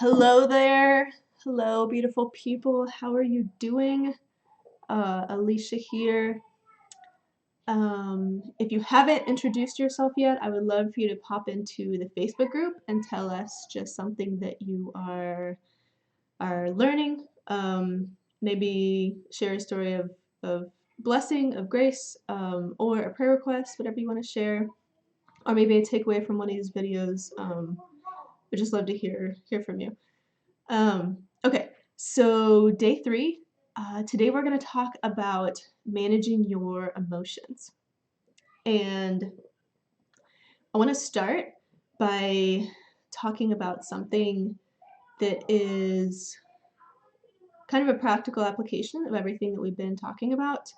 Hello there. Hello, beautiful people. How are you doing? Alicia here. If you haven't introduced yourself yet, I would love for you to pop into the Facebook group and tell us just something that you are learning. Maybe share a story of blessing, of grace, or a prayer request, whatever you want to share, or maybe a takeaway from one of these videos. We'd just love to hear from you. Okay, so day three. Today we're going to talk about managing your emotions. And I want to start by talking about something that is kind of a practical application of everything that we've been talking about.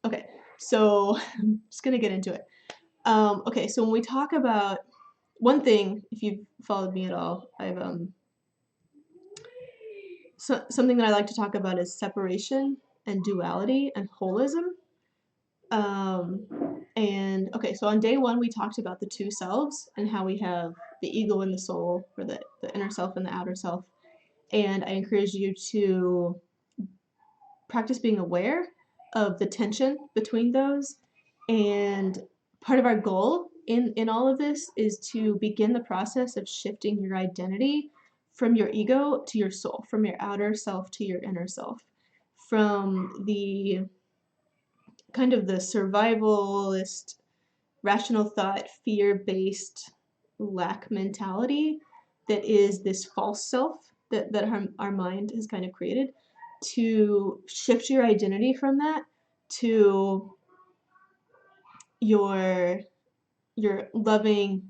Okay, so I'm just going to get into it. Okay, so when we talk about one thing, if you've followed me at all, I've something that I like to talk about is separation and duality and holism. And okay, so on day one, we talked about the two selves and how we have the ego and the soul, or the inner self and the outer self. And I encourage you to practice being aware of the tension between those. And part of our goal in all of this is to begin the process of shifting your identity from your ego to your soul, from your outer self to your inner self, from the kind of the survivalist, rational thought, fear-based lack mentality that is this false self that our mind has kind of created, to shift your identity from that to your loving,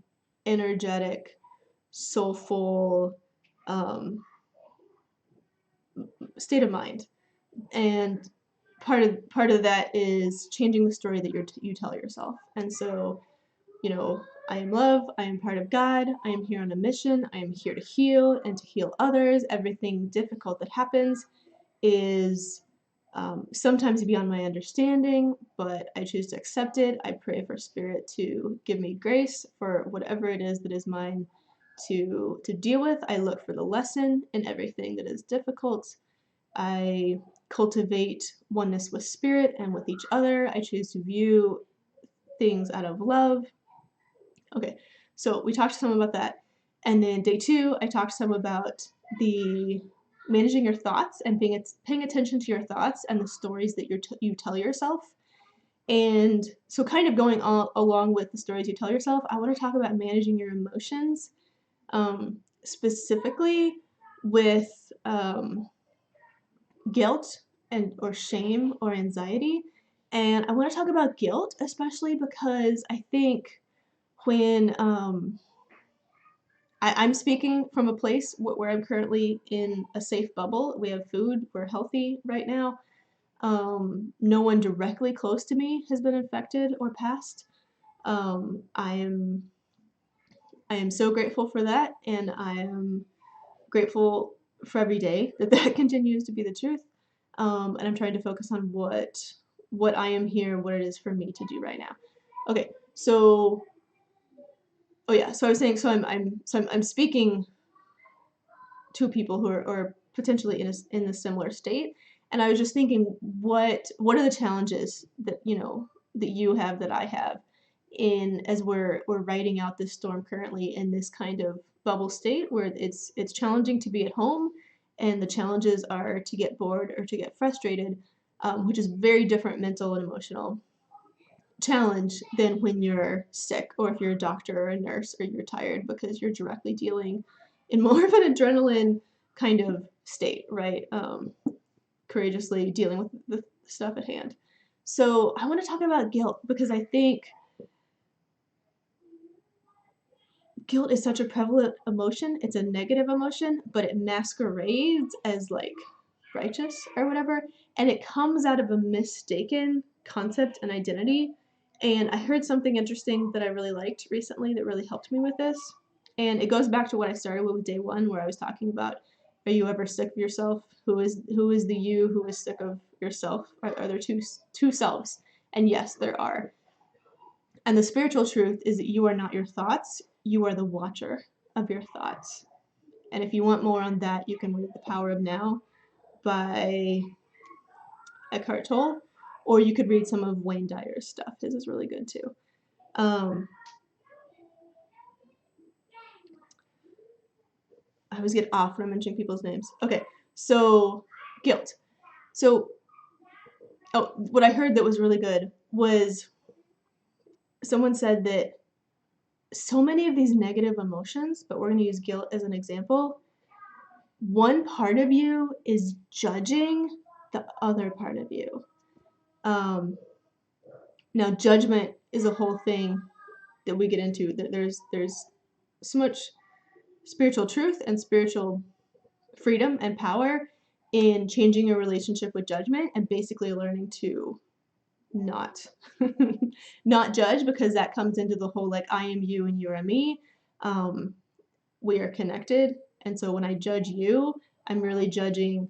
energetic, soulful state of mind. And part of that is changing the story that you tell yourself. And so, I am love, I am part of God, I am here on a mission, I am here to heal and to heal others. Everything difficult that happens is sometimes beyond my understanding, but I choose to accept it. I pray for Spirit to give me grace for whatever it is that is mine to deal with. I look for the lesson in everything that is difficult. I cultivate oneness with Spirit and with each other. I choose to view things out of love. Okay, so we talked some about that. And then day two, I talked some about the managing your thoughts and paying attention to your thoughts and the stories that you tell yourself. And so kind of going along with the stories you tell yourself, I want to talk about managing your emotions, specifically with guilt or shame or anxiety. And I want to talk about guilt, especially because I think when I'm speaking from a place where I'm currently in a safe bubble. We have food, we're healthy right now. No one directly close to me has been infected or passed. I am so grateful for that, and I am grateful for every day that continues to be the truth. And I'm trying to focus on what I am here, what it is for me to do right now. Okay, so oh yeah, so I was saying, so I'm speaking to people who are potentially in a similar state, and I was just thinking, what are the challenges that that you have, that I have, in as we're riding out this storm currently in this kind of bubble state where it's challenging to be at home, and the challenges are to get bored or to get frustrated, which is very different mental and emotional challenge than when you're sick, or if you're a doctor or a nurse, or you're tired because you're directly dealing in more of an adrenaline kind of state, right? Courageously dealing with the stuff at hand. So I want to talk about guilt, because I think guilt is such a prevalent emotion. It's a negative emotion, but it masquerades as like righteous or whatever, and it comes out of a mistaken concept and identity. And I heard something interesting that I really liked recently that really helped me with this. And it goes back to what I started with day one, where I was talking about, are you ever sick of yourself? Who is the you who is sick of yourself? Are there two selves? And yes, there are. And the spiritual truth is that you are not your thoughts, you are the watcher of your thoughts. And if you want more on that, you can read The Power of Now by Eckhart Tolle, or you could read some of Wayne Dyer's stuff. His is really good too. I always get off when I'm mentioning people's names. Okay, so guilt. So, what I heard that was really good was someone said that so many of these negative emotions, but we're going to use guilt as an example, one part of you is judging the other part of you. Now, judgment is a whole thing that we get into. There's so much spiritual truth and spiritual freedom and power in changing your relationship with judgment and basically learning to not not judge, because that comes into the whole like I am you and you are me. We are connected, and so when I judge you, I'm really judging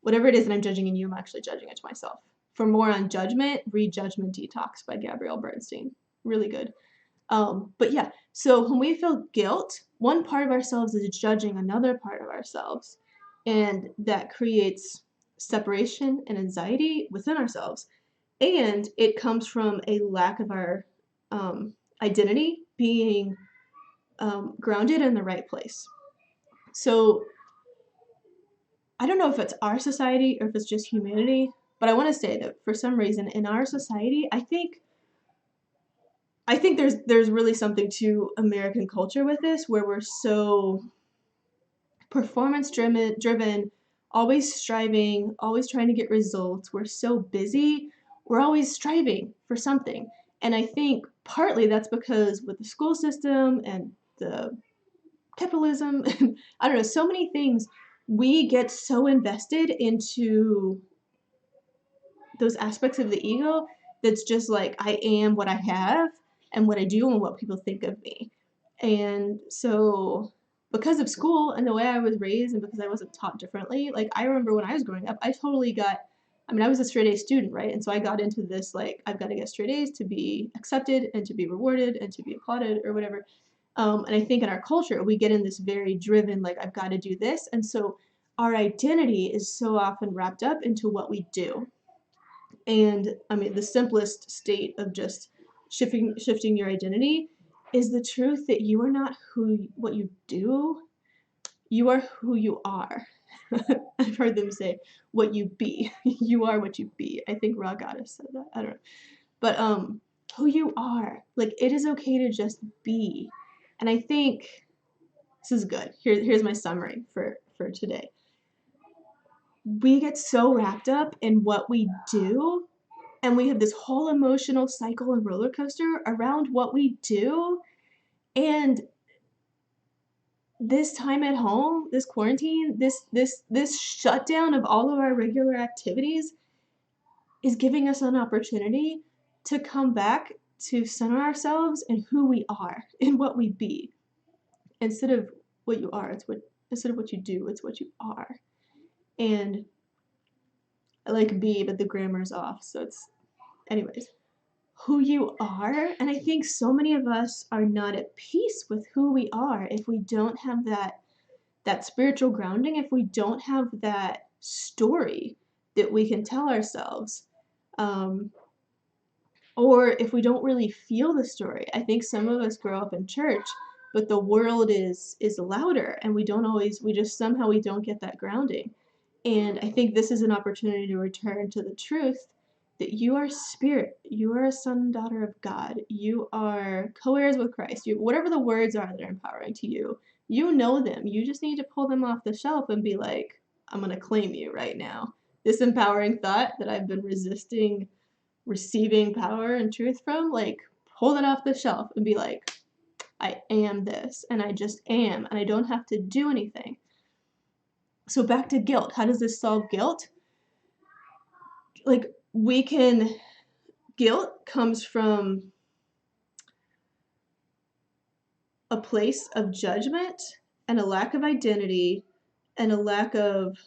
whatever it is that I'm judging in you. I'm actually judging it to myself. For more on judgment, read Judgment Detox by Gabrielle Bernstein. Really good. But yeah, so when we feel guilt, one part of ourselves is judging another part of ourselves, and that creates separation and anxiety within ourselves. And it comes from a lack of our identity being grounded in the right place. So I don't know if it's our society or if it's just humanity, but I want to say that for some reason in our society, I think there's really something to American culture with this, where we're so performance driven, always striving, always trying to get results. We're so busy. We're always striving for something. And I think partly that's because with the school system and the capitalism, and I don't know, so many things, we get so invested into those aspects of the ego that's just like I am what I have and what I do and what people think of me. And so because of school and the way I was raised and because I wasn't taught differently, like I remember when I was growing up, I totally got, I mean, I was a straight A student, right? And so I got into this, like, I've got to get straight A's to be accepted and to be rewarded and to be applauded or whatever. And I think in our culture, we get in this very driven, like, I've got to do this. And so our identity is so often wrapped up into what we do. And I mean, the simplest state of just shifting your identity is the truth that you are not what you do, you are who you are. I've heard them say what you be. You are what you be. I think Raw Goddess said that. I don't know. But who you are. Like, it is okay to just be. And I think this is good. Here's my summary for today. We get so wrapped up in what we do, and we have this whole emotional cycle and roller coaster around what we do. And this time at home, this quarantine, this shutdown of all of our regular activities is giving us an opportunity to come back to center ourselves in who we are and what we be. Instead of what you are, instead of what you do, it's what you are. And I like be, but the grammar's off, so it's anyways. Who you are, and I think so many of us are not at peace with who we are if we don't have that spiritual grounding, if we don't have that story that we can tell ourselves, or if we don't really feel the story. I think some of us grow up in church, but the world is louder, and we just somehow we don't get that grounding. And I think this is an opportunity to return to the truth that you are spirit, you are a son and daughter of God, you are co-heirs with Christ, whatever the words are that are empowering to you, you know them. You just need to pull them off the shelf and be like, I'm going to claim you right now. This empowering thought that I've been resisting receiving power and truth from, like, pull it off the shelf and be like, I am this, and I just am, and I don't have to do anything. So back to guilt. How does this solve guilt? Like, guilt comes from a place of judgment and a lack of identity and a lack of,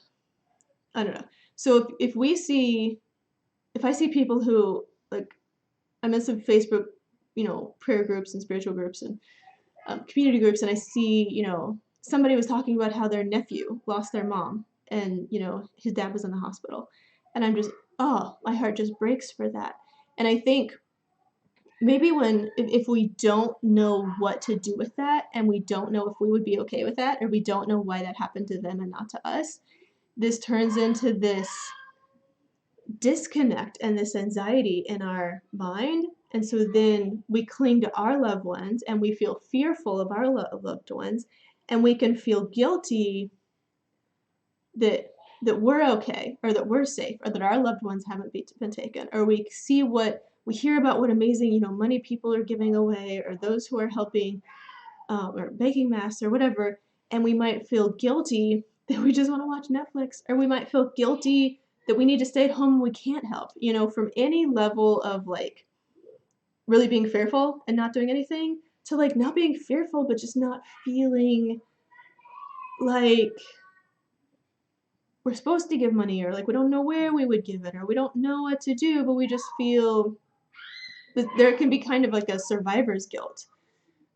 I don't know. So if I see people who, like, I'm in some Facebook, prayer groups and spiritual groups, and community groups, and I see, somebody was talking about how their nephew lost their mom, and his dad was in the hospital, and I'm just, oh, my heart just breaks for that. And I think maybe if we don't know what to do with that, and we don't know if we would be okay with that, or we don't know why that happened to them and not to us, this turns into this disconnect and this anxiety in our mind. And so then we cling to our loved ones, and we feel fearful of our loved ones, and we can feel guilty that we're okay, or that we're safe, or that our loved ones haven't been taken, or we hear about what amazing money people are giving away, or those who are helping, or making masks or whatever, and we might feel guilty that we just want to watch Netflix, or we might feel guilty that we need to stay at home and we can't help, from any level of like really being fearful and not doing anything, to like not being fearful but just not feeling like we're supposed to give money, or like we don't know where we would give it, or we don't know what to do, but we just feel that there can be kind of like a survivor's guilt.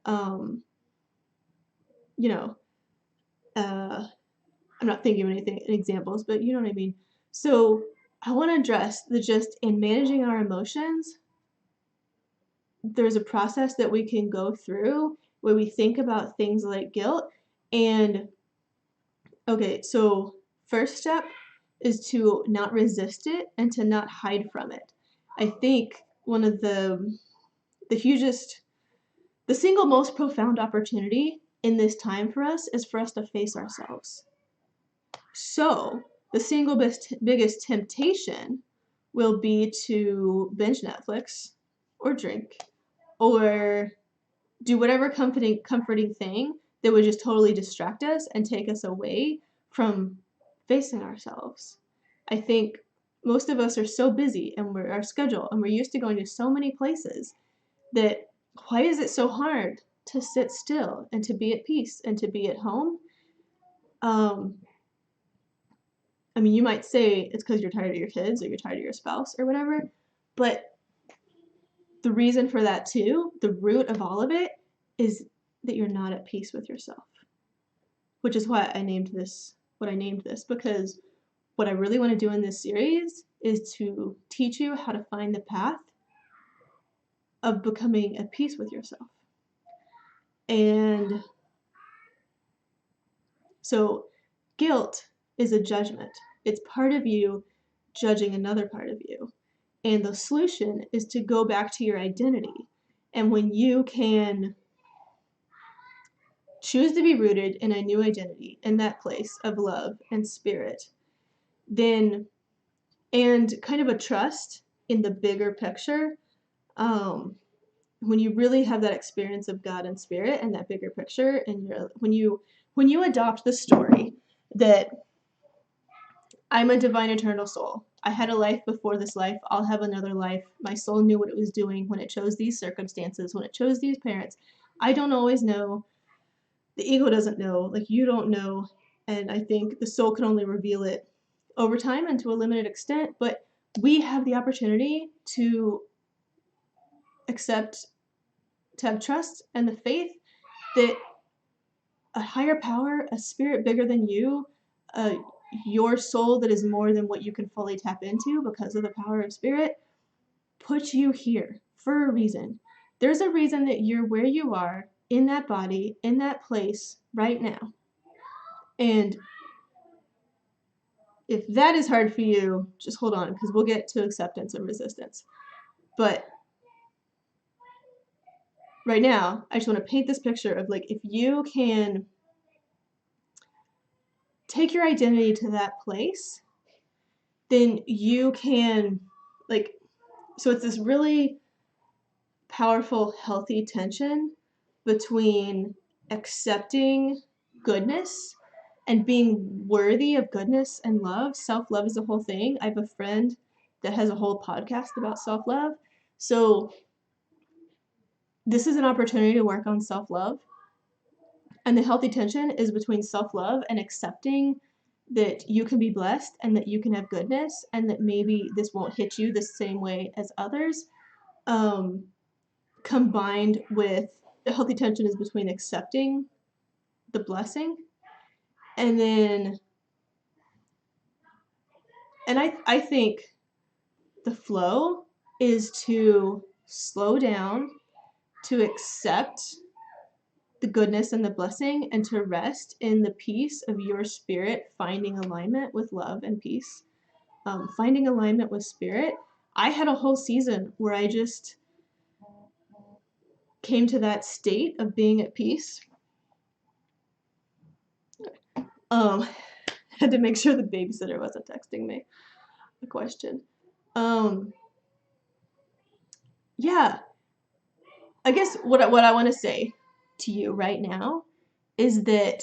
Um, you know, uh, I'm not thinking of anything examples, but you know what I mean. So I want to address that just in managing our emotions, there's a process that we can go through where we think about things like guilt. And okay, so first step is to not resist it and to not hide from it. I think one of the single most profound opportunity in this time for us is for us to face ourselves. So the single biggest temptation will be to binge Netflix, or drink, or do whatever comforting thing that would just totally distract us and take us away from facing ourselves. I think most of us are so busy, and our schedule, and we're used to going to so many places, that why is it so hard to sit still and to be at peace and to be at home? I mean, you might say it's because you're tired of your kids, or you're tired of your spouse, or whatever, but the reason for that too, the root of all of it, is that you're not at peace with yourself. Which is why I named this what I named this, because what I really want to do in this series is to teach you how to find the path of becoming at peace with yourself. And so guilt is a judgment. It's part of you judging another part of you. And the solution is to go back to your identity. And when you can choose to be rooted in a new identity, in that place of love and spirit, then, and kind of a trust in the bigger picture, when you really have that experience of God and spirit and that bigger picture, and when you adopt the story that I'm a divine eternal soul. I had a life before this life. I'll have another life. My soul knew what it was doing when it chose these circumstances, when it chose these parents. I don't always know. The ego doesn't know. Like, you don't know. And I think the soul can only reveal it over time and to a limited extent. But we have the opportunity to accept, to have trust and the faith that a higher power, a spirit bigger than you, your soul that is more than what you can fully tap into because of the power of spirit, put you here for a reason. There's a reason that you're where you are, in that body, in that place right now. And if that is hard for you, just hold on, because we'll get to acceptance and resistance. But right now, I just want to paint this picture of, like, if you can take your identity to that place, then you can, like, so it's this really powerful, healthy tension between accepting goodness and being worthy of goodness and love. Self-love is a whole thing. I have a friend that has a whole podcast about self-love. So this is an opportunity to work on self-love. And the healthy tension is between self-love and accepting that you can be blessed and that you can have goodness, and that maybe this won't hit you the same way as others. Combined with the healthy tension is between accepting the blessing and then, and I think the flow is to slow down, to accept the goodness and the blessing, and to rest in the peace of your spirit finding alignment with love and peace, finding alignment with spirit. I had a whole season where I just came to that state of being at peace. Had to make sure the babysitter wasn't texting me a question. Yeah, I guess what I want to say to you right now is that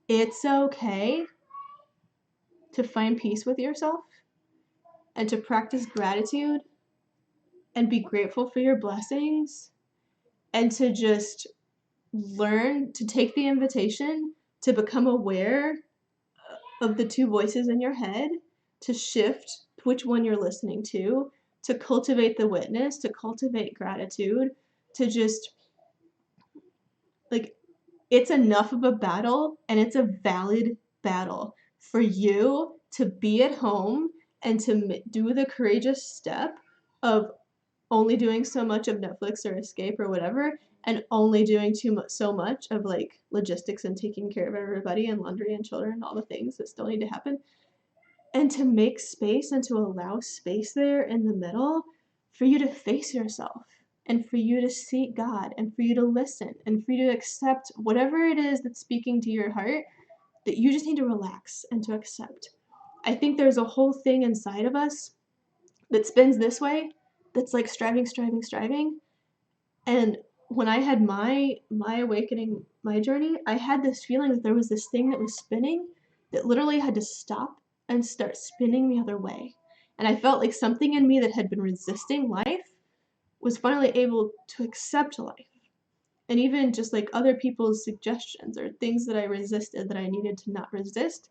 it's okay to find peace with yourself and to practice gratitude and be grateful for your blessings and to just learn to take the invitation to become aware of the two voices in your head, to shift which one you're listening to cultivate the witness, to cultivate gratitude, to just, like, it's enough of a battle and it's a valid battle for you to be at home and to do the courageous step of only doing so much of Netflix or Escape or whatever, and only doing so much of like logistics and taking care of everybody and laundry and children and all the things that still need to happen, and to make space and to allow space there in the middle for you to face yourself and for you to seek God and for you to listen and for you to accept whatever it is that's speaking to your heart, that you just need to relax and to accept. I think there's a whole thing inside of us that spins this way, that's like striving. And when I had my awakening, my journey, I had this feeling that there was this thing that was spinning that literally had to stop and start spinning the other way. And I felt like something in me that had been resisting life was finally able to accept life. And even just like other people's suggestions or things that I resisted that I needed to not resist,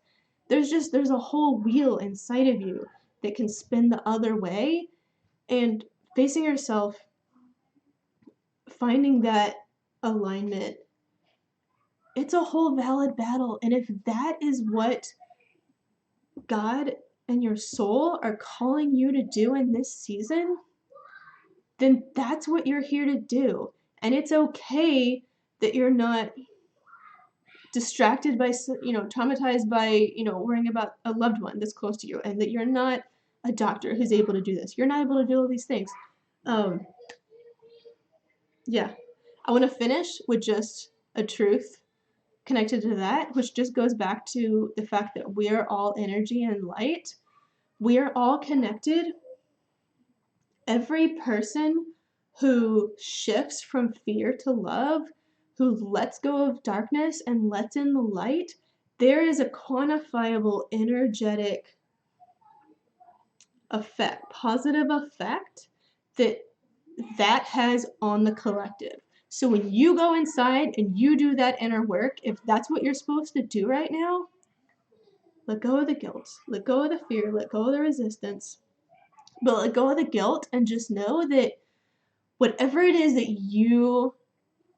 there's a whole wheel inside of you that can spin the other way. And facing yourself, finding that alignment, it's a whole valid battle. And if that is what God and your soul are calling you to do in this season, then that's what you're here to do. And it's okay that you're not distracted by, traumatized by, worrying about a loved one that's close to you, and that you're not a doctor who's able to do this. You're not able to do all these things. Yeah. I want to finish with just a truth connected to that, which just goes back to the fact that we're all energy and light. We are all connected. Every person who shifts from fear to love, who lets go of darkness and lets in the light, there is a quantifiable energetic effect, positive effect that has on the collective. So when you go inside and you do that inner work, if that's what you're supposed to do right now, let go of the guilt, let go of the fear, let go of the resistance, but let go of the guilt and just know that whatever it is that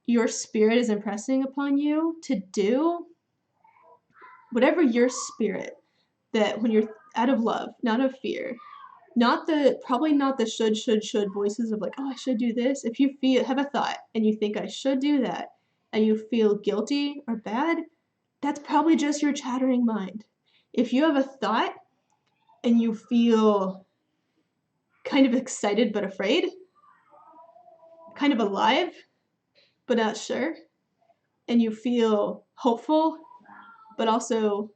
your spirit is impressing upon you to do, whatever your spirit, that when you're out of love, not of fear, probably not the should voices of like, oh, I should do this. If you have a thought and you think I should do that and you feel guilty or bad, that's probably just your chattering mind. If you have a thought and you feel kind of excited but afraid, kind of alive but not sure, and you feel hopeful but also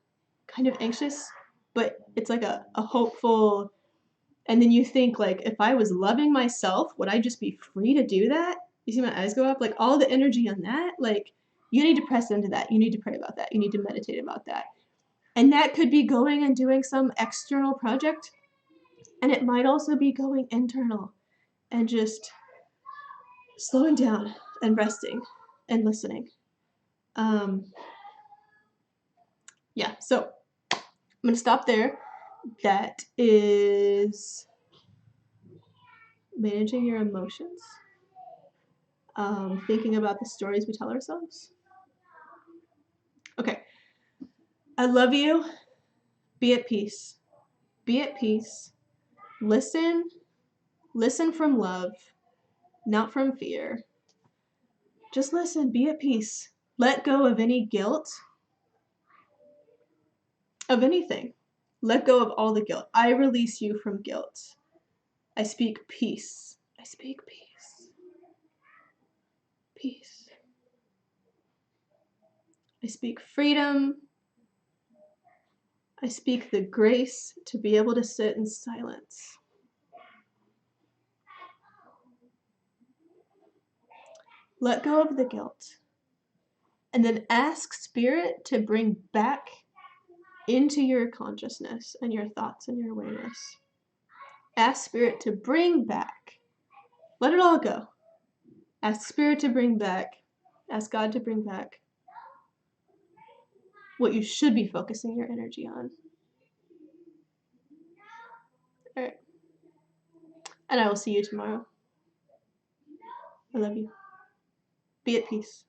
kind of anxious, but it's like a hopeful, and then you think like, if I was loving myself, would I just be free to do that? You see my eyes go up, like all the energy on that, like you need to press into that. You need to pray about that. You need to meditate about that. And that could be going and doing some external project, and it might also be going internal and just slowing down and resting and listening. Yeah, so I'm going to stop there. That is managing your emotions. thinking about the stories we tell ourselves. Okay. I love you. Be at peace. Be at peace. Listen. Listen from love, not from fear. Just listen. Be at peace. Let go of any guilt, of anything. Let go of all the guilt. I release you from guilt. I speak peace. I speak peace. Peace. I speak freedom. I speak the grace to be able to sit in silence. Let go of the guilt. And then ask Spirit to bring back into your consciousness and your thoughts and your awareness. Ask Spirit to bring back. Let it all go. Ask Spirit to bring back. Ask God to bring back what you should be focusing your energy on. All right. And I will see you tomorrow. I love you. Be at peace.